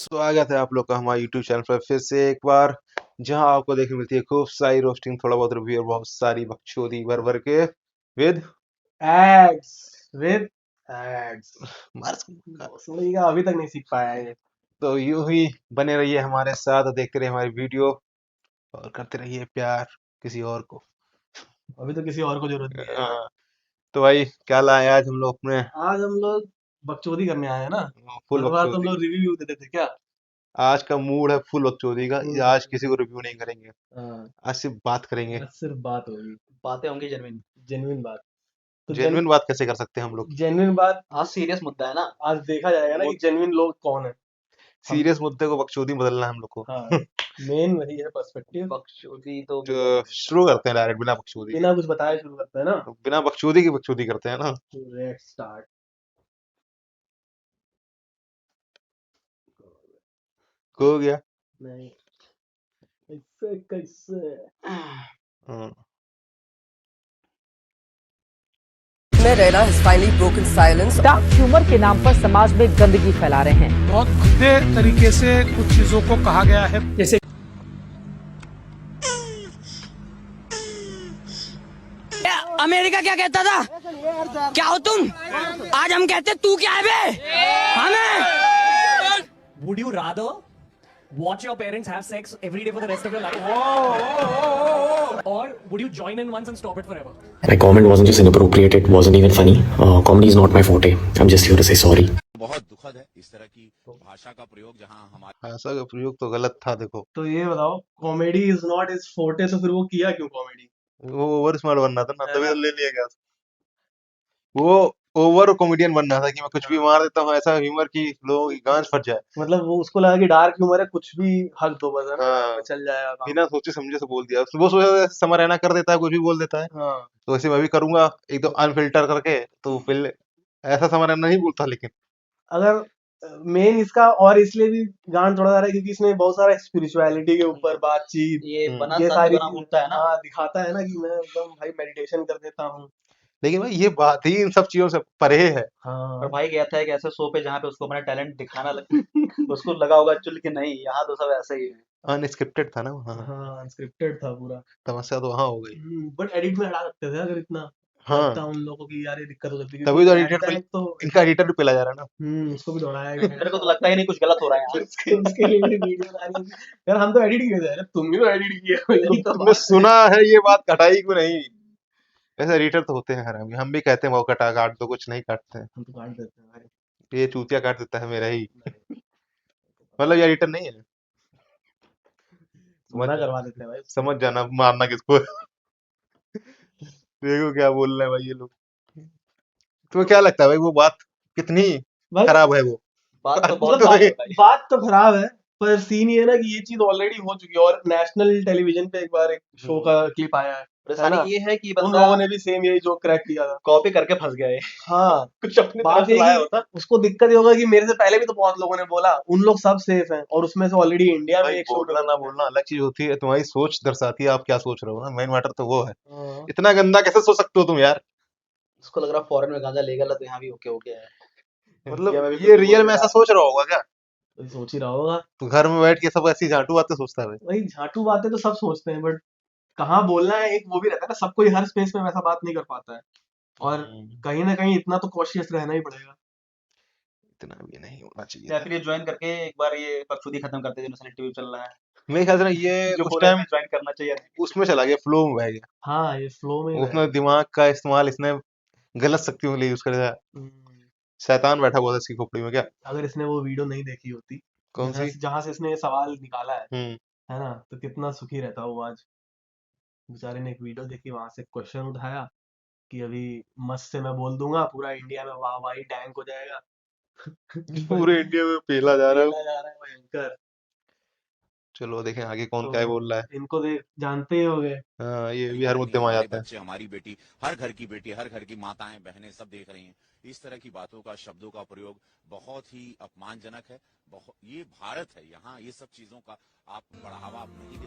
स्वागत है आप लोग का हमारे YouTube चैनल पर फिर से एक बार, जहां आपको देखने मिलती है खूब सारी रोस्टिंग, थोड़ा बहुत रिव्यू और बहुत सारी बकचोदी भर भर के विद एड्स विद एड्स मार्स। भोसड़ी का अभी तक नहीं सीख पाया है ये। तो यूं ही बने रहिए हमारे साथ और देखते रहिए हमारी वीडियो और करते रहिए प्यार किसी और को। अभी तो किसी और को जरूरत नहीं है। हाँ, तो भाई क्या लाए आज हम लोग अपने आज हम लोग बकचोदी करने आए हैं ना। फुल हर बार तो हम बकचोदी। लोग रिव्यू देते थे क्या। आज का मूड है फुल बकचोदी का। फुल आज किसी को बकचोदी। रिव्यू नहीं करेंगे, हाँ, आज सिर्फ बात करेंगे। आज सिर्फ बात होगी, बातें होंगी जेन्युइन। जेन्युइन बात। तो जेन्युइन बात कैसे कर सकते हैं हम लोग? जेन्युइन बात आज सीरियस मुद्दा है ना। आज देखा जाएगा ना कि जेन्युइन लोग कौन है। हम सीरियस मुद्दे को बकचोदी में बदलना है हम लोग को। हाँ, मेन वही है पर्सपेक्टिव। बकचोदी तो जो शुरू करते हैं डायरेक्ट बिना बकचोदी के। बिना कुछ बताए शुरू करते हैं ना। तो बिना बकचोदी की बकचोदी करते हैं ना। Let's start. हो गया। नहीं, ऐसे कैसे। हाँ। में Raina has finally broken silence. Dark humour के नाम पर समाज में गंदगी फैला रहे हैं। बहुत भद्दे तरीके से कुछ चीजों को कहा गया है, जैसे अमेरिका क्या कहता था, क्या हो तुम, आज हम कहते तू क्या है बे हमें। Would you rather watch your parents have sex every day for the rest of your life? Or would you join in once and stop it forever? My comment wasn't just inappropriate, it wasn't even funny. Comedy is not my forte. I'm just here to say sorry. बहुत दुखद है इस तरह की भाषा का प्रयोग जहां हमारे भाषा का प्रयोग तो गलत था। देखो, तो ये बताओ, comedy is not is forte, तो फिर वो किया क्यों कॉमेडी। वो ओवर स्मार्ट बनना था ना, तभी तो ले लिया गया। वो ओवर कॉमेडियन बनना था कि मैं कुछ भी मार देता हूँ, ऐसा ह्यूमर की लोगों की गांज फट जाए। मतलब वो उसको लगा कि डार्क ह्यूमर है, कुछ भी हक दो बस, है ना, हाँ, चल जाएगा काम। बिना सोचे समझे से बोल दिया। वो सोचा समर रैना कर देता है, कुछ भी बोल देता है, हाँ, तो वैसे मैं भी करूंगा एकदम अनफिल्टर करके। तो फिर ऐसा समर रैना नहीं बोलता, लेकिन अगर मेन इसका और इसलिए भी गांड तोड़ा जा रहा है क्योंकि इसमें बहुत सारा स्पिरिचुअलिटी के ऊपर बातचीत, ये बना ये संत सारी बना चीजें, घूमता है ना। हाँ, दिखाता है ना कि मैं एकदम भाई मेडिटेशन कर देता हूँ। लेकिन भाई ये बात ही इन सब चीजों से परे है। और हाँ, भाई गया था एक ऐसे शो पे जहाँ पे उसको अपना टैलेंट दिखाना उसको लगा होगा चुल के नहीं, यहाँ तो सब ऐसे ही है। अनस्क्रिप्टेड था ना वहाँ। हाँ, अनस्क्रिप्टेड था पूरा। समस्या तो वहाँ हो गई। बट एडिट में हटा सकते थे अगर इतना हाँ, लगता उन लोगों की यार ये दिक्कत हो सकती है, तभी तो क्योंकि एडिटर at that तो इनका एडिटर भी पेला जा रहा है ना। उसको भी दौड़ाया गया मेरे को तो लगता ही नहीं कुछ गलत हो रहा है यहाँ। उसके लिए भी वीडियो बना रही थी। यार हम तो एडिट किए थे, यार तुम भी तो एडिट किए हो, यही तो तुमने बात है। सुना है ये बात, कटाई क्यों नहीं? ऐसे एडिटर तो होते हैं हरामी, हम भी कहते हैं वो कटा काट दो, कुछ नहीं काटते हैं। हम तो काट देते हैं भाई। ये चूतिया काट देता है मेरा ही। मतलब ये एडिटर नहीं है। समझ मना करवा देते हैं भाई। समझ जाना, मारना किसको। देखो क्या बोल रहे हैं भाई ये लोग। तुम्हें क्या लगता है भाई वो बात कितनी भाई खराब है वो? बात तो मतलब बहुत तो खराब ये- है भाई। बात तो खराब है, पर सीन ये है ना कि ये चीज ऑलरेडी हो चुकी है और नेशनल टेलीविजन पे एक बार एक शो का क्लिप आया है परेशानी ना? ये है कि उन बंदा लोगों ने भी सेम यही जोक क्रैक किया था। कॉपी करके फंस गया है। हाँ, कुछ अपनी बात तरफ से ये लाया कि होता। उसको दिक्कत ये होगा कि मेरे से पहले भी तो बहुत लोगों ने बोला, उन लोग सब सेफ हैं और उसमें से ऑलरेडी इंडिया में भाई एक शो बोलना ना बोलना अलग चीज होती है, तुम्हारी सोच दर्शाती है आप क्या सोच रहे हो ना। मेन मैटर तो वो है। हाँ, इतना गंदा कैसे सोच सकते हो तुम यार? उसको लग रहा फॉरेन में गांजा लीगल है तो यहाँ भी ओके हो गया है। इंडिया में मतलब भी ये कुछ रियल बोल में ऐसा रहा सोच रहा होगा क्या? वही सोच ही रहा होगा। तो घर में बैठ के सब ऐसी झाटू बातें सोचता है भाई। वही झाटू बातें तो सब सोचते हैं, बट कहाँ बोलना है एक वो भी रहता है ना, सब कोई हर स्पेस में वैसा बात नहीं कर पाता है और कहीं ना कहीं इतना तो कॉशियस रहना ही पड़ेगा। इतना भी नहीं होना चाहिए या था। फिर ये ज्वाइन करके एक बार ये बकचोदी खत्म करते जो नेशनल टीवी चल रहा है, मेरे ख्याल से ना ये जो उस बोला टाइम ज्वाइन करना चाहिए। उसमें चला गया, फ्लो में बह गया। हाँ, ये फ्लो में ही उसमें रहेगा। दिमाग का इस्तेमाल इसने गलत शक्तियों के लिए यूज कर दिया। हम्म, शैतान बैठा हुआ था इसकी खोपड़ी में क्या? अगर इसने वो वीडियो नहीं देखी होती कौन सी? जहां से इसने ये सवाल निकाला हम्म। है ना, तो कितना सुखी रहता वो आज। बेचारे ने एक वीडियो देखी, वहां से क्वेश्चन उठाया कि अभी मस्त से मैं बोल दूंगा पूरा इंडिया में वाह वाही टैंक हो जाएगा। पूरे इंडिया में पेला जा रहा है। पेला जा रहा है भयंकर। चलो देखें आगे कौन तो क्या बोल रहा है। इनको देख जानते ही होगे। हाँ, ये भी हर मुद्दे में आ हमारे जाता है। बच्चे, हमारी बेटी, हर घर की बेटी, हर घर की माताएं बहनें सब देख रही हैं। इस तरह की बातों का, शब्दों का प्रयोग बहुत ही अपमानजनक है। ये भारत है, यहाँ ये सब चीजों का आप बढ़ावा नहीं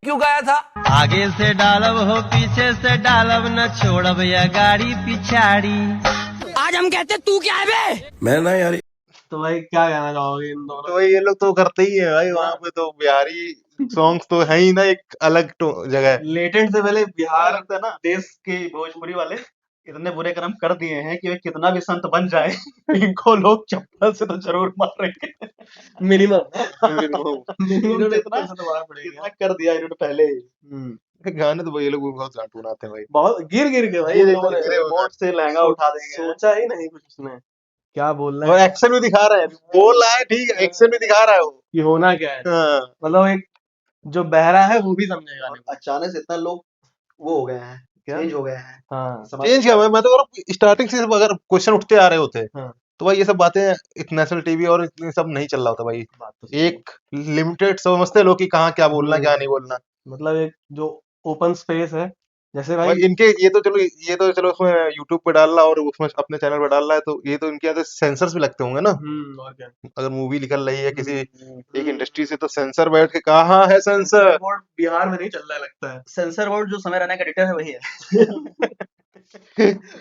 क्यों गाया था आगे से डालब हो पीछे से डालब न छोड़ब या गाड़ी पिछाड़ी। आज हम कहते तू क्या है बे? मैं ना यार तो भाई क्या कहना चाहोगे इन तो दोनों? भाई ये लोग तो करते ही है भाई, वहां पे तो बिहारी सॉन्ग्स तो है ही ना, एक अलग जगह। लेटेंट से पहले बिहार लगता है ना देश के भोजपुरी वाले इतने बुरे कर्म कर दिए हैं कि वे कितना भी संत बन जाए इनको लोग चप्पल से तो जरूर मारेंगे। मिनिमम इन्होंने इतना तो मारना पड़ेगा। इतना कर दिया इन्होंने पहले ही। गाने तो भाई ये लोग बहुत गांठ बनाते हैं भाई। बहुत गिर के भाई ये इन देखो, लोगों ने गिरे हुए रिमोट से लहंगा उठा देंगे। सोचा ही नहीं कुछ उसने क्या बोलना और है एक्शन भी दिखा रहा है, बोल रहा है ठीक है, एक्शन भी दिखा रहा है वो। कि होना क्या है। हाँ। मतलब एक जो बहरा है वो भी समझेगा और नहीं। अचानक से इतना लोग वो हो गए हैं, क्या? चेंज हो गए हैं। हाँ समझ चेंज क्या, मैं तो कह रहा हूँ स्टार्टिंग से सब अगर क्वेश्चन उठते आ रहे होते हाँ। तो भाई ये सब बातें इंटरनेशनल टीवी और इतनी सब नहीं चल रहा होता भाई। बात तो सही है। एक लिमिटेड समझते हैं लोग कि कहाँ क्या बोलना क्या नहीं बोलना। मतलब एक जो ओपन स्पेस है जैसे भाई भाई इनके ये तो चलो उसमें यूट्यूब पे डाल रहा और उसमें अपने चैनल पे डाल रहा है, तो ये तो इनके यहाँ सेंसर्स भी लगते होंगे ना। और क्या अगर मूवी निकल रही है किसी एक इंडस्ट्री से तो सेंसर बैठ के कहाँ है सेंसर। बोर्ड बिहार में नहीं चल रहा है लगता है। सेंसर बोर्ड जो समय रहने का एडिटर है वही है।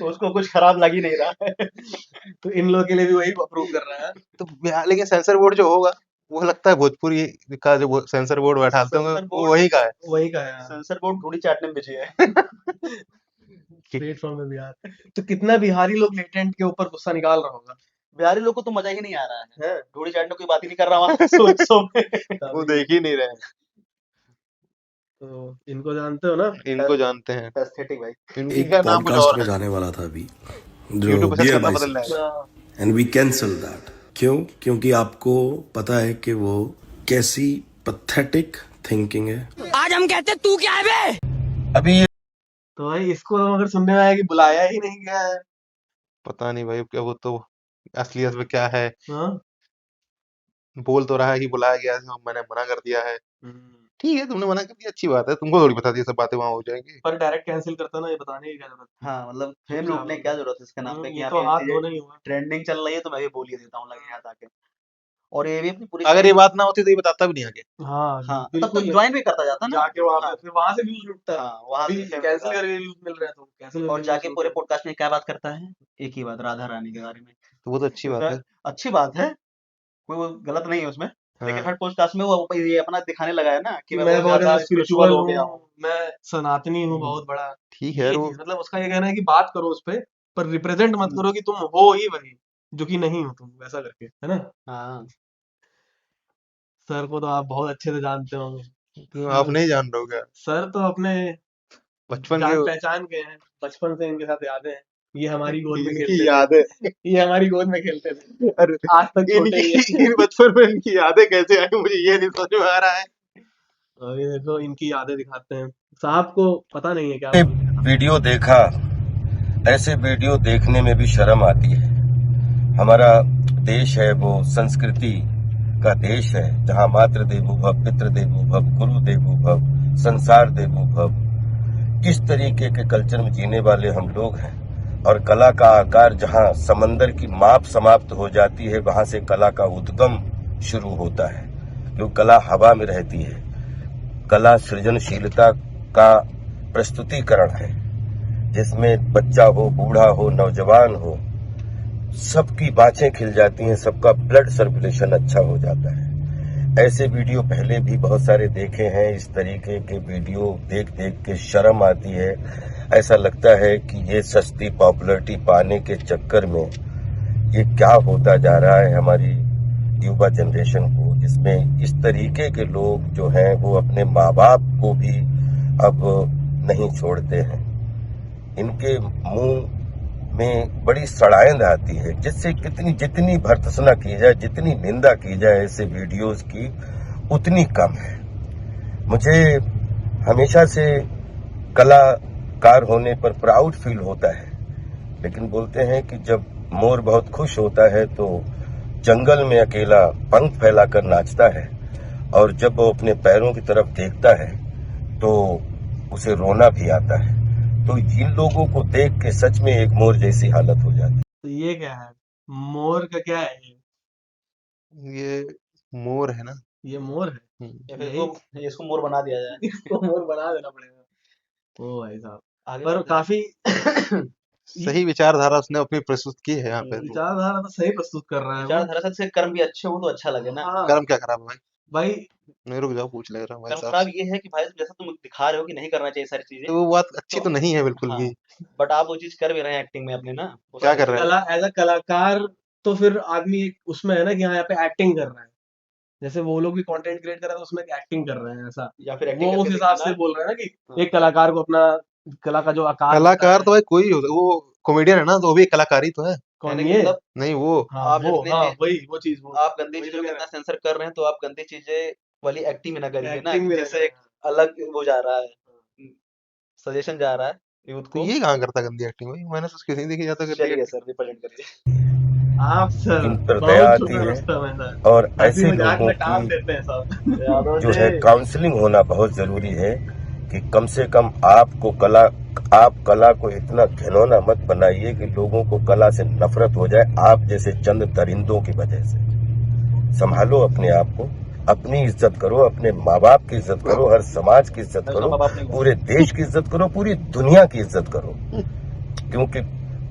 उसको कुछ खराब लग ही नहीं रहा है। तो इन लोगों के लिए भी वही अप्रूव कर रहा है। तो लेकिन सेंसर बोर्ड जो होगा वो लगता है भोजपुरी का जो सेंसर बोर्ड बैठाते होंगे सेंसर वो बोर्ड- वही का है। वही का है सेंसर बोर्ड ढूंढी चाटने में बिजी है। प्लेटफॉर्म में बिहार। तो कितना बिहारी लोग लेटेंट के ऊपर गुस्सा निकाल रहा होगा। बिहारी लोग को तो मजा ही नहीं आ रहा है। है ढूंढी चाटने की बात ही नहीं कर रहा वहां सो वो देख ही नहीं रहे हैं। तो इनको जानते हो ना। इनको जानते हैं, एस्थेटिक भाई। एक इनका नाम कुछ पॉडकास्ट और में है। जाने वाला था अभी जो यूट्यूब पे सर्च बियर करना बदल बाइसेप्स जाएगा। And we cancel that. क्यों? क्योंकि आपको पता है कि वो कैसी पैथेटिक थिंकिंग है। आज हम कहते तू क्या है बे? अभी तो भाई इसको अगर सुनने में आया कि बुलाया ही नहीं गया है। पता नहीं भाई क्या, वो तो असलियत में क्या है। हाँ? बोल तो रहा है कि बुलाया गया है, मैंने मना कर दिया है। ठीक है, तुमने मना कर दिया, अच्छी बात है। तुमको थोड़ी पता थी ये सब बातें वहां हो जाएंगी। पर डायरेक्ट कैंसिल करता ना, ये बताने की क्या जरूरत थी? हाँ मतलब फेम लूटने की क्या जरूरत है इसके नाम पे कि ये यहाँ तो हाथ पे धोना ही हुआ। ट्रेंडिंग चल रही है तो मैं भी बोल ही देता हूँ लगे हाथ आके। और ये भी अपनी पूरी अगर ये बात ना होती तो ये बताता भी नहीं आगे। हाँ हाँ तब तो बिल्कुल। ज्वाइन भी करता जाता ना। जाके वहां पे हाँ, फिर वहां से व्यूज लुटता है। हाँ वहां अभी से कैंसिल करके व्यूज मिल रहे हैं तो कैंसिल और जाके पूरे पॉडकास्ट में क्या बात करता है? एक ही बात, राधा रानी के बारे में। तो वो तो अच्छी बात है। अच्छी बात है, कोई वो गलत नहीं है उसमें। लेकिन हाँ। हर पॉडकास्ट में वो ये अपना दिखाने लगा है ना कि कि मैं बहुत ज्यादा स्पिरिचुअल हो गया हूँ, मैं सनातनी हूँ बहुत बड़ा। ठीक ये है चीज़, वो मतलब उसका ये कहना है कि बात करो उस पे, पर रिप्रेजेंट मत करो कि तुम हो ही वही जो कि नहीं हो तुम, वैसा करके, है ना। हाँ सर को तो आप बहुत अच्छे से जानते होंगे। तो आप नहीं जान रहे हो क्या? सर तो अपने बचपन जान के पहचान के हैं, बचपन से इनके साथ यादें हैं। ये हमारी गोद में इनकी खेलते याद है। थे। ये हमारी गोद में खेलते थे। अरे आज तक छोटे ही इनकी हैं। बचपन में इनकी यादें कैसे आई मुझे ये नहीं समझ में आ रहा है। और ये देखो इनकी यादें दिखाते हैं। साहब को पता नहीं है क्या वीडियो देखा, ऐसे वीडियो देखने में भी शर्म आती है। हमारा देश है वो संस्कृति का देश है जहाँ मातृ देवो भव, पितृ देवो भव, गुरु देवो भव, संसार देवो भव, इस तरीके के कल्चर में जीने वाले हम लोग हैं। और कला का आकार जहाँ समंदर की माप समाप्त हो जाती है वहां से कला का उद्गम शुरू होता है, क्योंकि कला हवा में रहती है। कला सृजनशीलता का प्रस्तुतिकरण है जिसमें बच्चा हो, बूढ़ा हो, नौजवान हो, सबकी बाँछें खिल जाती हैं, सबका ब्लड सर्कुलेशन अच्छा हो जाता है। ऐसे वीडियो पहले भी बहुत सारे देखे हैं। इस तरीके के वीडियो देख देख के शर्म आती है। ऐसा लगता है कि ये सस्ती पॉपुलैरिटी पाने के चक्कर में ये क्या होता जा रहा है हमारी युवा जनरेशन को, जिसमें इस तरीके के लोग जो हैं वो अपने माँ बाप को भी अब नहीं छोड़ते हैं। इनके मुंह में बड़ी सड़ाइंद आती है, जिससे जितनी भर्त्सना की जाए, जितनी निंदा की जाए ऐसे वीडियोस की, उतनी कम है। मुझे हमेशा से कलाकार होने पर प्राउड फील होता है, लेकिन बोलते हैं कि जब मोर बहुत खुश होता है तो जंगल में अकेला पंख फैलाकर नाचता है, और जब वो अपने पैरों की तरफ देखता है तो उसे रोना भी आता है। तो इन लोगों को देख के सच में एक मोर जैसी हालत हो जाती है। तो ये क्या है? मोर का क्या है? ये मोर है ना। ये मोर है। या फिर इसको मोर बना दिया जाए। इसको मोर बना देना पड़ेगा। ओ भाई साहब, आगे पर बढ़ते काफी सही विचारधारा उसने अपनी प्रस्तुत की है यहाँ पे। विचारधारा तो सही प्रस्तुत कर रहा है वो। विचारधारा से कर्म भी अच्छे हो तो अच्छा लगे ना। हाँ कर्म क्या खराब है भाई? भाई, नहीं रुक जाओ, पूछ ले रहा हूँ भाई कर्म साहब खराब से। ये है कि भाई जैसा तुम दिखा रहे हो कि नहीं करना चाहिए सारी चीजें, तो वो बात अच्छी तो नहीं है बिल्कुल हाँ, भी। बट आप वो चीज कर भी रहे हैं एक्टिंग में अपने ना। वो क्या सारी कर रहे हैं? एज अ कलाकार तो फिर आदमी उसमें है ना कि हाँ यहाँ पे एक्टिंग कर रहा है, जैसे वो लोग भी कंटेंट क्रिएट कर रहे हैं तो उसमें एक्टिंग कर रहे हैं ऐसा, या फिर एक्टिंग वो उस करके हिसाब दिखाना। से बोल रहे हैं ना कि हाँ। एक कलाकार को अपना कला का जो आकार होता कलाकार है। तो भाई कोई हो, वो कॉमेडियन है ना, तो वो भी एक कलाकार ही तो है। कौन कहने का ये? मतलब नहीं वो हाँ आप वो, जितनी हाँ चीज वही वो चीज वो आप गंदी वही चीजों तो को कह इतना रहे सेंसर कर रहे हैं तो आप गंदी चीजें वाली एक्टिंग भी ना हैं, करिए ना, एक्टिंग भी जिससे रहते एक अलग वो जा रहा है, सजेशन जा रहा है यूथ तो को। ये कहाँ करता गंदी एक्टिंग भाई? मैंने तो उसकी नहीं देखी जाता गंदी चलिए एक्टिंग। सर रिप्रेजेंट करिए। आप सर इन पर दया बहुत आती छोटा है रुस्तम है सर, और हंसी ऐसे मजाक लोगों में काम की देते हैं सब। यादव जो जी है काउंसलिंग होना बहुत जरूरी है कि कम से कम आप कला को इतना घिनौना मत बनाइए कि लोगों को कला से नफरत हो जाए, आप जैसे चंद दरिंदों की वजह से। संभालो अपने आप को, अपनी इज्जत करो, अपने माँ बाप की इज्जत करो, हर समाज की इज्जत मैं उसका करो, माँ बाप नहीं हूँ। पूरे देश की इज्जत करो, पूरी दुनिया की इज्जत करो, क्योंकि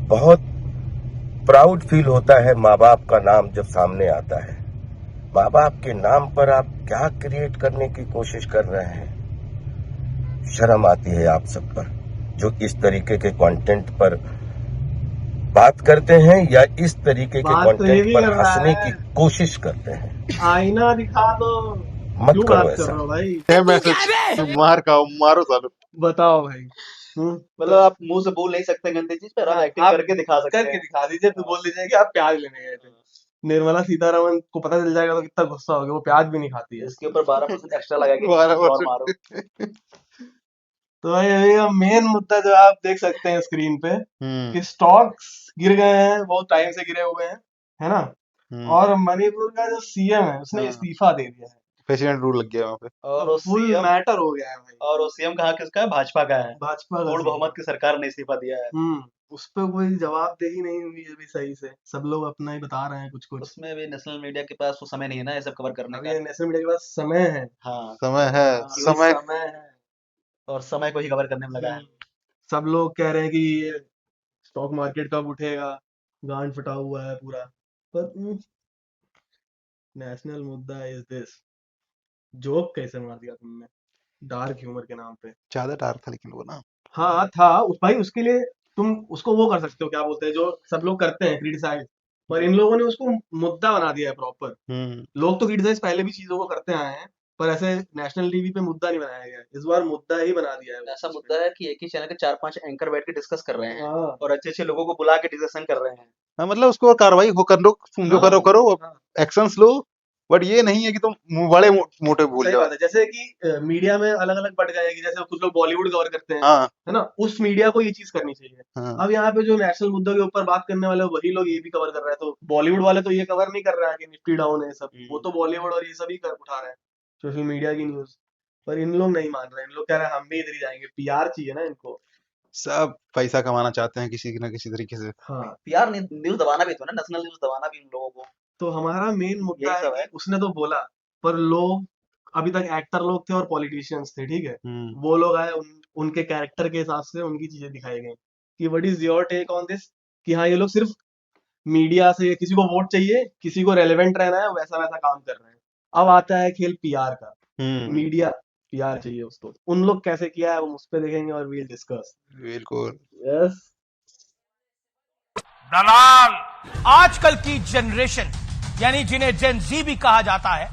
बहुत प्राउड फील होता है माँ बाप का नाम जब सामने आता है। माँ बाप के नाम पर आप क्या क्रिएट करने की कोशिश कर रहे हैं? शर्म आती है आप सब पर, जो इस तरीके के कंटेंट पर बात करते हैं या इस तरीके के बात तो ये कंटेंट भी पर कर रहा हंसने है, की कोशिश करते हैं। आईना दिखा दो, मत क्यों करो बात कर ऐसा। रहे हो भाई? है मैसेज, मार खाओ, मारो सालो। बताओ भाई। मतलब आप मुंह से बोल नहीं सकते गंदी चीज पर आप एक्टिंग आप करके दिखा सकते करके हैं। दिखा दीजिए, तो बोल दीजिए कि आप प्याज लेने गए थे। निर्मला सीतारमण को पता चल जाएगा तो कितना गुस्सा होगा, वो प्याज भी नहीं खाती है। इसके ऊपर 12% एक्स्ट्रा लगा के 12% और मारो। तो भाई अभी मेन मुद्दा जो आप देख सकते हैं स्क्रीन पे कि स्टॉक्स गिर गए हैं, बहुत टाइम से गिरे हुए हैं, है ना? और मणिपुर का जो सीएम है उसने हाँ। इस्तीफा दे दिया है, प्रेसिडेंट रूल लग गया वहाँ पे। और वो फुल सीएम मैटर हो गया है भाई। और वो सीएम कहाँ किसका है? भाजपा का है। भाजपा का पूर्ण CM। बहुमत की सरकार ने इस्तीफा दिया है। उस पे कोई जवाबदेही नहीं हुई अभी सही से, सब लोग अपना ही बता रहे हैं कुछ कुछ। उसमें भी नेशनल मीडिया के पास वो समय नहीं है ना ये सब कवर करने अभी का। नेशनल मीडिया के पास समय है। हाँ, समय है, केवल समय समय है। और समय को ही कवर करने में लगा है। सब लोग कह रहे हैं कि ये स्टॉक मार्केट कब उठेगा, गांड फटा हुआ है पूरा, पर नेशनल मुद्दा इज दिस। जोक कैसे मार दिया तुमने डार्क ह्यूमर के नाम पे? ज्यादा डार्क था लेकिन वो ना। हाँ था भाई, उसके लिए तुम उसको वो कर सकते हो, क्या बोलते हैं जो सब लोग करते हैं, क्रिटिसाइज, पर इन लोगों ने उसको मुद्दा बना दिया है प्रॉपर। लोग तो क्रिटिसाइज पहले भी चीजों को करते आए हैं, पर ऐसे नेशनल टीवी पे मुद्दा नहीं बनाया गया, इस बार मुद्दा ही बना दिया है। ऐसा मुद्दा है कि एक ही चैनल के 4-5 एंकर बैठ के डिस्कस कर रहे हैं हाँ। और अच्छे अच्छे लोगों को बुला के डिस्कशन कर रहे हैं। हाँ, मतलब उसको कार्रवाई हो कर लो, तुम जो करो करो, हाँ। एक्शंस लो, बट ये नहीं है कि तुम बड़े मोटे भूल सही जाओ। बात है, जैसे कि मीडिया में अलग अलग बढ़ जाएगी, जैसे कुछ लोग बॉलीवुड कवर करते हैं, हाँ है ना, उस मीडिया को ये चीज करनी चाहिए। हाँ। अब यहाँ पे जो नेशनल मुद्दों के ऊपर बात करने वाले वही लोग ये भी कवर कर रहे हैं, तो बॉलीवुड वाले तो ये कवर नहीं कर रहे हैं कि निफ्टी डाउन है सब, वो तो बॉलीवुड और ये सभी उठा रहे हैं सोशल मीडिया की न्यूज, पर इन लोग नहीं मान रहे, इन लोग कह रहे हैं हम भी इधर ही जाएंगे, पीआर चाहिए ना इनको। सब पैसा कमाना चाहते हैं किसी न किसी तरीके से। हाँ, यार न्यूज दबाना भी तो ना, नेशनल न्यूज दबाना भी उन लोगों को। तो हमारा मेन मुद्दा यही सब है है। कि उसने तो बोला, पर लोग अभी तक एक्टर लोग थे और पॉलिटिशियंस थे, ठीक है, वो लोग आए, उनके कैरेक्टर के हिसाब से उनकी चीजें दिखाई गई कि what is your take on this, कि हाँ ये लोग सिर्फ मीडिया से किसी को वोट चाहिए, किसी को रेलेवेंट रहना है, वैसा वैसा काम कर रहे हैं। अब आता है खेल पीआर का, मीडिया पीआर चाहिए उसको, उन लोग कैसे किया है वो उस पे देखेंगे और वील डिस्कस। बिल्कुल। यस। दलाल आजकल की जनरेशन यानी जिन्हें जेन जी भी कहा जाता है,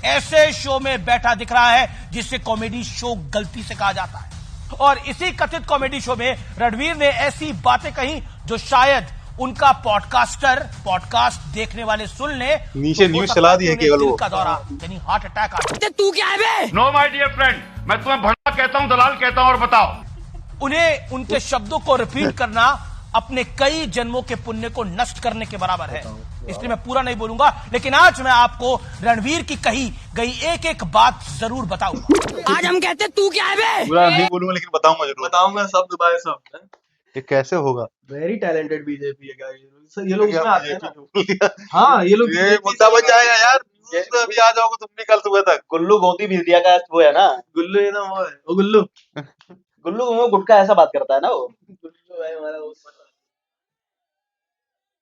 ऐसे शो में बैठा दिख रहा है जिसे कॉमेडी शो गलती से कहा जाता है, और इसी कथित कॉमेडी शो में रणवीर ने ऐसी बातें कही जो शायद उनका पॉडकास्ट देखने वाले सुन ले, नीचे तो हो न्यूज सकता चला है दी कि है उन्हें केवल दिल वो। का दौरा यानी हार्ट अटैक आ जाए। तू क्या है बे? नो माय डियर फ्रेंड, मैं तुम्हें भंडा कहता हूं, दलाल कहता हूं, और बताओ। उन्हें उनके शब्दों को रिपीट करना अपने कई जन्मों के पुण्य को नष्ट करने के बराबर है, इसलिए मैं पूरा नहीं बोलूंगा, लेकिन आज मैं आपको रणवीर की कही गई एक एक बात जरूर बताऊंगा। आज हम कहते तू क्या है बे? पूरा नहीं बोलूंगा लेकिन बताऊंगा जरूर। बताऊंगा शब्द बाय शब्द। ये कैसे होगा? वेरी टैलेंटेड बीजेपी है guys। ये लोग क्या इसमें आते हैं BJP ना। हाँ, ये लोग ये BJP मुद्दा से बच जाएगा यार। न्यूज़ में अभी आ जाओगे तुम भी कल सुबह तक। गुल्लू गोदी मीडिया का वो है ना, गुल्लू ये ना वो है, वो गुल्लू गुल्लू वो गुटका ऐसा बात करता है ना वो। गुल्लू है हमारा वो।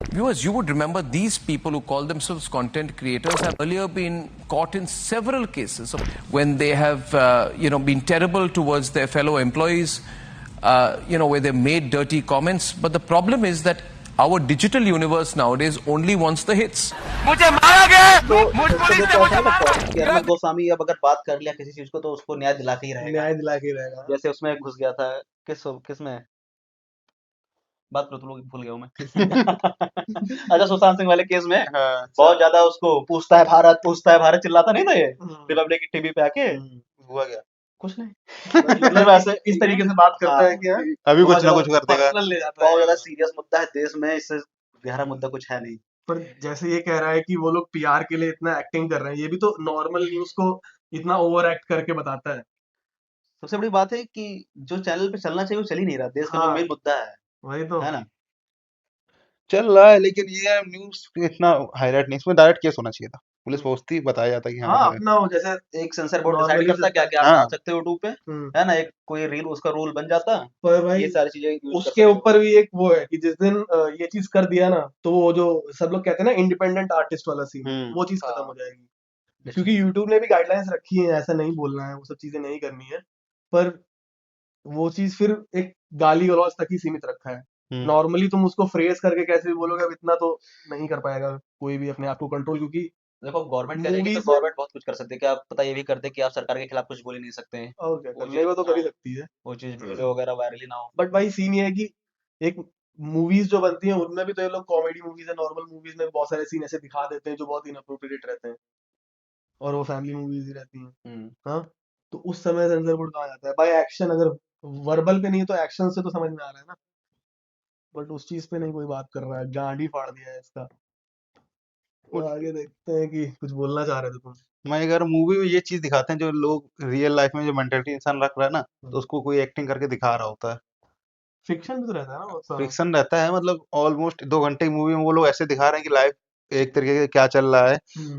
Viewers, you would remember these people who call themselves content creators have earlier been caught in several cases when they have, been terrible towards their fellow employees, where they made dirty comments. But the problem is that our digital universe nowadays only wants the hits. मुझे मारा गया, तो मुझ police ने मुझे मारा। कि अरविंद गोस्वामी अब अगर बात कर लिया किसी चीज को तो उसको न्याय दिला के ही रहेगा। न्याय दिला के रहेगा। जैसे उसमें घुस गया था, किसमें बात करो, तुम लोग भूल गया हूँ मैं। अच्छा, सुशांत सिंह वाले केस में बहुत ज्यादा उसको पूछता है भारत चिल्लाता नहीं था ये रिपब्लिक टीवी पे आके। हुआ क्या? कुछ नहीं, मतलब ऐसे इस तरीके से बात करता है कि अभी कुछ ना कुछ कर देगा। बहुत ज्यादा सीरियस मुद्दा है देश में, इससे गहरा मुद्दा कुछ है नहीं। पर जैसे ये कह रहा है कि वो लोग पीआर के लिए इतना एक्टिंग कर रहे हैं, ये भी तो नॉर्मल न्यूज को इतना ओवर एक्ट करके बताता है। सबसे बड़ी बात है कि जो चैनल पे चलना चाहिए वो चल ही नहीं रहा, देश का जो मेन मुद्दा है, वही तो है ना। चल रहा है, लेकिन ये न्यूज इतना हाईलाइट नहीं, इसमें डायरेक्ट केस होना चाहिए था, पुलिस पहुंचती बताया जाता कि हाँ हाँ अपना हो, जैसे एक सेंसर बोर्ड Normally डिसाइड करता क्या क्या आप हाँ। बना सकते हो यूट्यूब पे, है ना, एक कोई रील उसका रूल बन जाता, पर भाई ये सारी चीजें use कर उसके सकते हो। ऊपर भी एक वो है कि जिस दिन ये चीज कर दिया ना, तो वो जो सब लोग कहते हैं ना इंडिपेंडेंट आर्टिस्ट वाला सीन, वो चीज खत्म हो जाएगी। क्योंकि यूट्यूब ने भी गाइडलाइंस रखी है, ऐसा नहीं बोलना है, वो सब चीजें नहीं करनी है, पर वो चीज फिर एक गाली गलौज तक ही सीमित रखा है। नॉर्मली तुम उसको फ्रेज करके कैसे भी बोलोगे, अब इतना तो नहीं कर पाएगा कोई भी अपने आप को कंट्रोल, क्योंकि देखो गवर्नमेंट करेगी तो Movies गवर्नमेंट बहुत कुछ कर सकती है, क्या आप पता ये भी कर दे कि आप सरकार के खिलाफ कुछ बोल ही नहीं सकते हैं, और क्या वो करने को तो कर ही सकती है। वो चीज वीडियो वगैरह वायरल ही ना हो। बट भाई सीन ये है कि एक मूवीज जो बनती हैं उनमें भी तो ये लोग कॉमेडी मूवीज है, नॉर्मल मूवीज में बहुत सारे सीन ऐसे दिखा देते हैं जो बहुत इनअप्रोप्रिएट रहते हैं, और वो फैमिली मूवीज ही रहती हैं। हाँ, तो उस समय सेंसर बोर्ड कहाँ जाता है भाई? एक्शन अगर वर्बल पे नहीं तो एक्शन से तो समझ में आ रहा है ना, बट उस चीज पे नहीं कोई बात कर रहा है, गांड ही फाड़ दिया है इसका। और आगे देखते हैं कि कुछ बोलना चाह रहे थे तुम। मैं अगर मूवी में ये चीज दिखाते हैं जो लोग रियल लाइफ में जो मेंटेलिटी इंसान रख रहा है ना, तो उसको कोई एक्टिंग करके दिखा रहा होता है। फिक्शन भी तो रहता है ना बहुत सारा। फिक्शन रहता है, मतलब ऑलमोस्ट 2 घंटे की मूवी में वो लोग ऐसे दिखा रहे हैं कि लाइफ एक तरीके से क्या चल रहा है,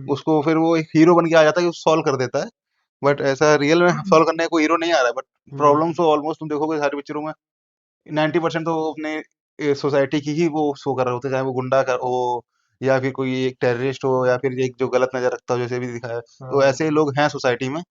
उसको फिर वो एक हीरो बन के आ जाता है कि सॉल्व कर देता है, बट ऐसा रियल में सॉल्व करने का कोई हीरो नहीं आ रहा है। बट प्रॉब्लम्स तो ऑलमोस्ट तुम देखोगे सारी पिक्चरों में 90% तो वो अपने सोसाइटी की ही वो शो कर रहे होते हैं, चाहे वो गुंडा कर हो या फिर कोई एक टेररिस्ट हो या फिर एक जो गलत नजर रखता हो, जैसे भी दिखाया है, तो ऐसे लोग हैं सोसाइटी में,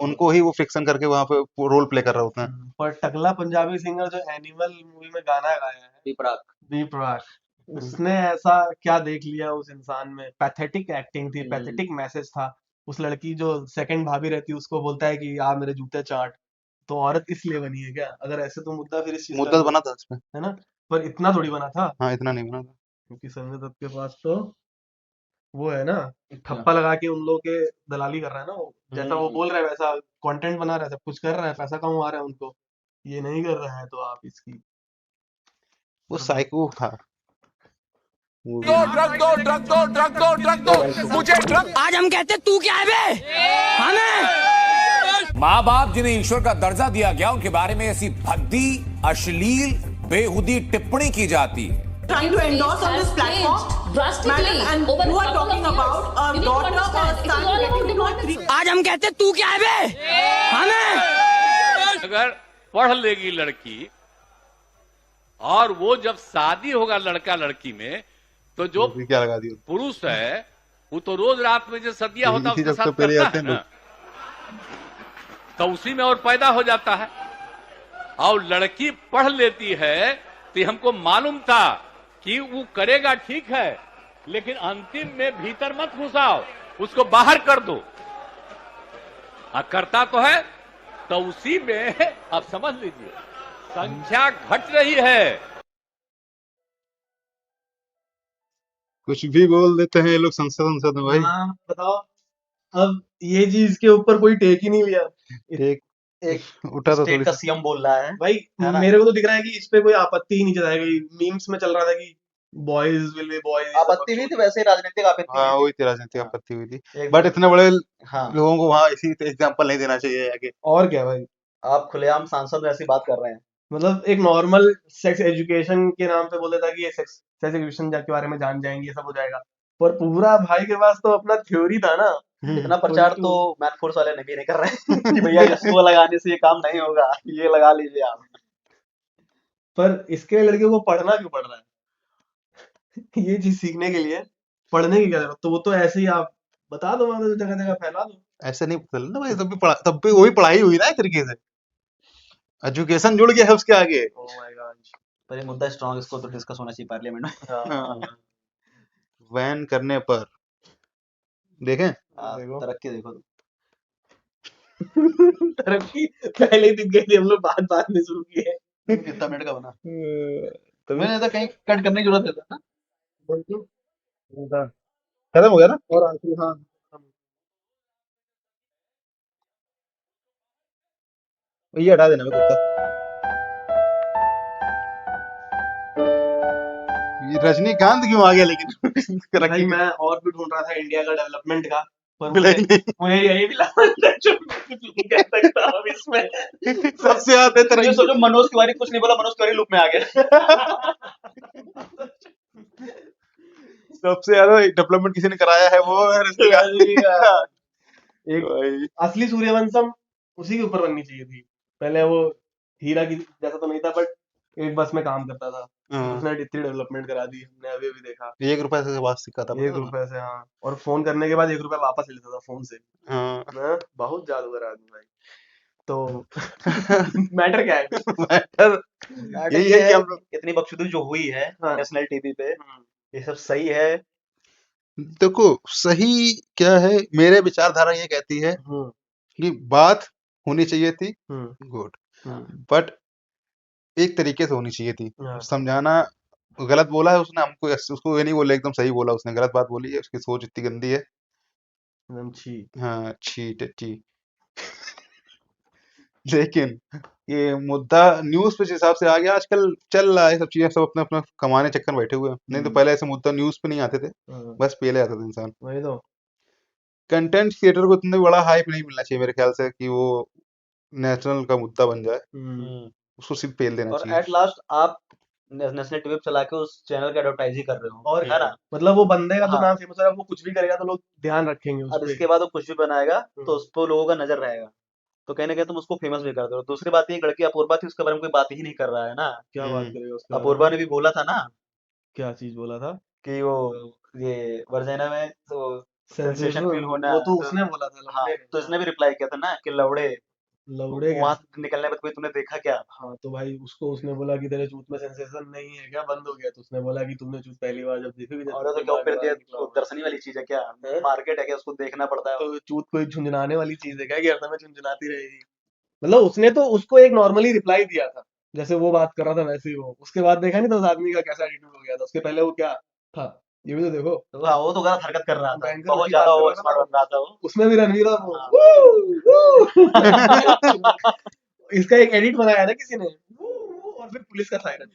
उनको ही वो फिक्शन करके वहां पे रोल प्ले कर रहे होते हैं। पर टकला पंजाबी सिंगर जो एनिमल मूवी में गाना गाया है, बी प्राक, उसने ऐसा क्या देख लिया उस इंसान में? पैथेटिक एक्टिंग थी, पैथेटिक मैसेज था। उस लड़की जो सेकंड भाभी रहती है उसको बोलता है कि आ मेरे जूते चाट, तो औरत इसलिए बनी है क्या? अगर ऐसे तो मुद्दा फिर इस चीज का मुद्दा बना था इसमें, है ना, पर इतना थोड़ी बना था, हाँ इतना नहीं बना था। क्योंकि संजय दत्त के पास तो वो है ना, ठप्पा लगा के उन लोगों के दलाली कर रहा है ना वो, जैसा वो बोल रहा है वैसा कंटेंट बना रहा है, सब कुछ कर रहा है, पैसा कमा रहा है उनको, ये नहीं कर रहा है तो आप इसकी वो साइको था। ड्रग दो मुझे ड्रग। आज हम कहते तू क्या है बे? हमें माँ बाप जिन्हें ईश्वर का दर्जा दिया गया उनके बारे में ऐसी भद्दी, अश्लील, बेहुदी टिप्पणी की जाती है। Trying to endorse on this platform, madam, and you are talking about a daughter or son getting not. आज हम कहते तू क्या है बे? हमें अगर पढ़ लेगी लड़की और वो जब शादी होगा लड़का लड़की में, तो जो क्या लगा दिया पुरुष है वो तो रोज रात में जो सदिया होता है उसके साथ पहले करता आते है हैं ना, तो उसी में और पैदा हो जाता है। और लड़की पढ़ लेती है तो हमको मालूम था कि वो करेगा ठीक है, लेकिन अंतिम में भीतर मत घुसाओ, उसको बाहर कर दो। करता तो है, तो उसी में आप समझ लीजिए संख्या घट रही है। कुछ भी बोल देते हैं ये लोग संसद में भाई। हाँ, बताओ, अब ये चीज के ऊपर कोई टेक ही नहीं लिया। एक उठा तो स्टेट का सीएम बोल रहा है भाई, मेरे को तो दिख रहा है कि इस पे कोई आपत्ति ही नहीं जताई गई। मीम्स में चल रहा था कि बॉयज विल बी बॉयज, आपत्ति नहीं थी, वैसे राजनीतिक आपत्ति। हाँ वही थी, राजनीतिक आपत्ति हुई थी, बट इतने बड़े लोगों को वहाँ इसी एग्जांपल नहीं देना चाहिए आगे। और क्या भाई, आप खुलेआम सांसद में ऐसी बात कर रहे हैं। मतलब एक नॉर्मल सेक्स एजुकेशन के नाम पे बोलता था कि ये सेक्स एजुकेशन के बारे में जान जाएंगे, ये सब हो जाएगा, पर पूरा भाई के पास तो अपना थ्योरी था ना इतना प्रचार तो मैन फोर्स वाले ने भी नहीं कर रहे हैं कि भैया इसको लगाने से ये काम नहीं होगा, ये लगा लीजिए आप। पर इसके लिए लड़कियों को पढ़ना क्यों पड़ रहा है? ये चीज सीखने के लिए पढ़ने की क्या जरूरत? तो वो तो ऐसे ही आप बता दो, मतलब जगह जगह फैला दो। ऐसे नहीं पता ना भाई, तब भी वही पढ़ाई हुई ना एक तरीके से, एजुकेशन जुड़ गया है उसके आगे। Oh my God. पर ये मुद्दा स्ट्रांग, इसको तो डिस्कस होना चाहिए पार्लियामेंट में। हाँ, बैन करने पर देखें तरक्की देखो। तरक्की पहले ही दिख गई थी, हम लोग बात में शुरू की है। कितना मिनट का बना? तो मैंने तो कहीं कट करने की जरूरत है ना? खत्म हो गया ना? और आखिरी, हाँ ये हटा देना मेरे कुत्ता। ये रजनीकांत क्यों आ गया लेकिन? भाई मैं और भी ढूंढ रहा था इंडिया का डेवलपमेंट का, पर मिला ही नहीं। मुझे यही मिला जो मैं कह सकता हूँ इसमें। सबसे ज्यादा तरक्की। ये सोचो मनोज तिवारी कुछ नहीं बोला, मनोज तिवारी लूप में आ गया। सबसे ज्यादा डेवलपमेंट किसी ने कराया है वो है रजनीकांत। एक असली सूर्यवंशम उसी के ऊपर बननी चाहिए थी। पहले वो हीरा की जैसा तो नहीं था, बट एक बस में काम करता था, उसने इतनी डेवलपमेंट करा दी, हमने अभी अभी देखा। 1 रुपए से वापस सिक्का था। 1 रुपए से, हाँ, और फोन करने के बाद 1 रुपया वापस ले लेता था फोन से। हाँ। बहुत जादूगर आदमी भाई। तो मैटर क्या है? मैटर यही है कि हम लोग इतनी बकचोदी जो हुई है नेशनल टीवी पे, ये सब सही है? देखो सही क्या है, मेरे विचारधारा ये कहती है कि बात होनी चाहिए थी, गुड, बट एक तरीके से होनी चाहिए थी। समझाना, गलत बोला है उसने, हमको उसको ये नहीं बोला एकदम सही बोला, उसने गलत बात बोली है, उसकी सोच इतनी गंदी है। हाँ, छी टट्टी। लेकिन ये मुद्दा न्यूज पे जिस हिसाब से आ गया, आजकल चल रहा है सब चीजें, सब अपने अपना कमाने चक्कर में बैठे हुए हैं। नहीं तो पहले ऐसे मुद्दा न्यूज पे नहीं आते थे, बस पहले आता था इंसान। वही तो कंटेंट क्रिएटर को इतना बड़ा हाइप नहीं मिलना चाहिए मेरे ख्याल से कि वो नेशनल का मुद्दा बन जाए, उसको सिर्फ पेल देना और चाहिए। एट लास्ट आप नेशनल टीवी पे चला के उस चैनल का एडवर्टाइज ही कर रहे हो, और है ना? मतलब वो बंदे का तो नाम फेमस है, वो कुछ भी करेगा तो लोग ध्यान रखेंगे उस अब पे। इसके बाद वो कुछ भी बनाएगा तो उस पर लोगों का नजर रहेगा, तो कहीं ना कहीं तुम उसको फेमस भी कर दो। दूसरी बात ये, एक लड़की अपूर्वा थी, उसके बारे में कोई बात ही नहीं कर रहा है ना। क्या बात करेगा उसके बारे में? अपूर्वा ने भी बोला था ना, क्या चीज बोला था? कि वो ये वर्जीना में तो सेंसेशन फील होना, वो तो उसने बोला था, हाँ, तो इसने भी रिप्लाई किया था ना कि लौड़े लौड़े वहां निकलने पर कोई तुमने देखा क्या? हाँ, तो भाई उसको उसने बोला कि तेरे चूत में सेंसेशन नहीं है क्या, बंद हो गया? तो उसने बोला कि तुमने चूत पहली बार जब देखी और तो क्यों फिर दिया, तो दर्शनी वाली चीज है क्या? मार्केट है क्या, उसको देखना पड़ता है? तो चूत कोई झुंझुनाने वाली चीज है क्या कि हर समय झुंझुनाती रहेगी? मतलब उसने तो उसको एक नॉर्मली रिप्लाई दिया था, जैसे वो बात कर रहा था वैसे ही वो, उसके बाद देखा नहीं था उस आदमी का कैसा एटीट्यूड हो गया था। उसके पहले वो क्या था ये भी तो देखो। तो हाँ, वो तो गलत हरकत कर रहा था, बहुत ज्यादा ओवर स्मार्ट बन रहा था वो। उसमें भी रणवीर इसका एक एडिट बनाया ना किसी ने, और फिर पुलिस का सायरन,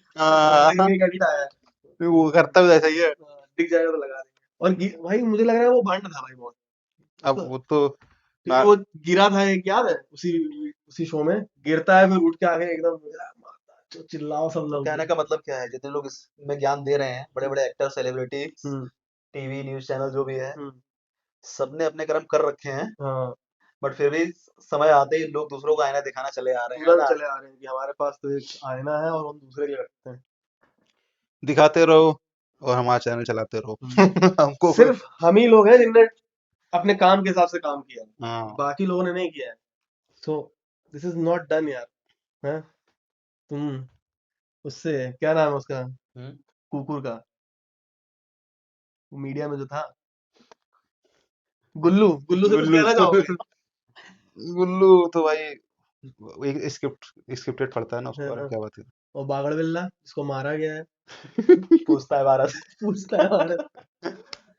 एक एडिट आया है, वो करता भी ऐसा ही है, दिख जाएगा तो लगा देंगे। और भाई मुझे लग रहा है वो भंड था भाई बहुत। अब वो तो वो गिरा था, एक याद है, उसी शो में गिरता है, फिर उठ के आके एकदम चिल्लाओ सब लोग। कहने का मतलब क्या है, जितने लोग इसमें ज्ञान दे रहे हैं, बड़े बड़े actor, celebrity, TV news channel जो भी है, सबने अपने कर्म कर रखे हैं, बट फिर भी समय आते ही लोग दूसरों को आईना दिखाना चले आ रहे हैं कि हमारे पास तो एक आईना है और हम दूसरे के लिए रखते हैं। दिखाते रहो और हमारा चैनल चलाते रहो। हमको सिर्फ हम ही लोग हैं जिनने अपने काम के हिसाब से काम किया, बाकी लोगों ने नहीं किया है। So this is not done यार। हैं तुम उससे, क्या नाम है उसका, कुकुर का, वो मीडिया में जो था, गुल्लू से कुछ कहना चाहोगे? गुल्लू तो भाई एक स्क्रिप्टेड पढ़ता है ना, उसके बारे में क्या बात है। और बागड़ बिल्ला जिसको मारा गया है पूछता है भारत।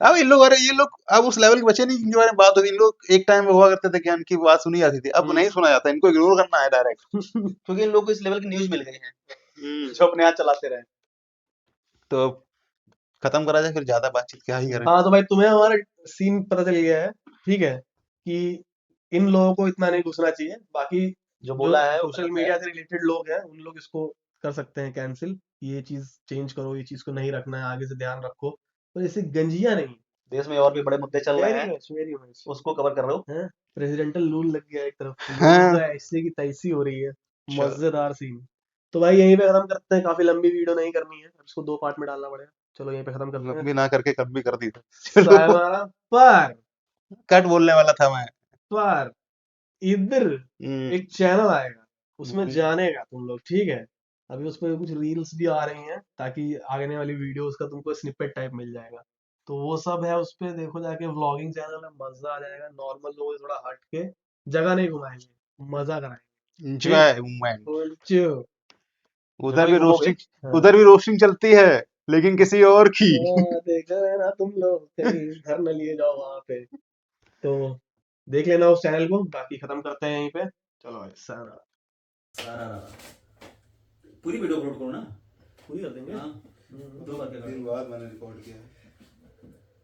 अब इन लोग, अरे ये लोग अब उस लेवल के बचे नहीं जिनके बारे में बात होती। इन लोग एक टाइम में हुआ करते थे कि इनकी बात सुनी जाती थी, अब नहीं सुना जाता, इनको इग्नोर करना है डायरेक्ट। क्योंकि इन लोग को इस लेवल की न्यूज मिल गई है जो अपने यहाँ चलाते रहे। तो खत्म करा जाए, फिर ज्यादा बातचीत क्या ही करें। हाँ, तो भाई तुम्हें हमारा सीन पता चल गया है, ठीक है, कि इन लोगों को इतना नहीं घुसना चाहिए। बाकी जो बोला है सोशल मीडिया से रिलेटेड लोग हैं, उन लोग इसको कर सकते हैं कैंसिल, ये चीज चेंज करो, ये चीज को नहीं रखना है, आगे से ध्यान रखो। पर ऐसे गंजिया नहीं, देश में और भी बड़े मुद्दे चल रहे हैं, वेरी मच उसको कवर कर रहे हो। हैं। प्रेसिडेंटल रूल लग गया एक तरफ, हाँ। तो ऐसे की तैसी हो रही है, चलो। मजेदार सीन। तो भाई यहीं पे खत्म करते हैं, काफी लंबी वीडियो नहीं करनी है, इसको 2 पार्ट में डालना पड़ेगा। चलो यहीं पे खत्म करते हैं। लंबी ना करके कब भी कर दी थी। चलो सायमारा पर कट बोलने वाला था मैं। पर इधर एक चैनल आएगा, उसमें जानेगा तुम लोग, ठीक है। अभी उसमें कुछ रील्स भी आ रही हैं, ताकि आने वाली वीडियोस का तुमको स्निपेट टाइप मिल जाएगा। तो वो सब है उस पे, देखो जाके। व्लॉगिंग चैनल है, मजा आ जाएगा। नॉर्मल लोगों से थोड़ा हट के, जगह नहीं घुमाएंगे, मजा कराएंगे। एंजॉयमेंट। उधर वही भी घूमोगे। रोस्टिंग, उधर भी रोस्टिंग चलती है, लेकिन किसी और की। देखा है ना तुम लोग, कहीं घर न लिए जाओ वहां पे। तो देख लेना उस चैनल को। बाकी खत्म करते हैं यहीं पे। चलो भाई, सारा पूरी वीडियो अपलोड करो ना, पूरी कर देंगे। हाँ। दिन बाद मैंने रिकॉर्ड किया।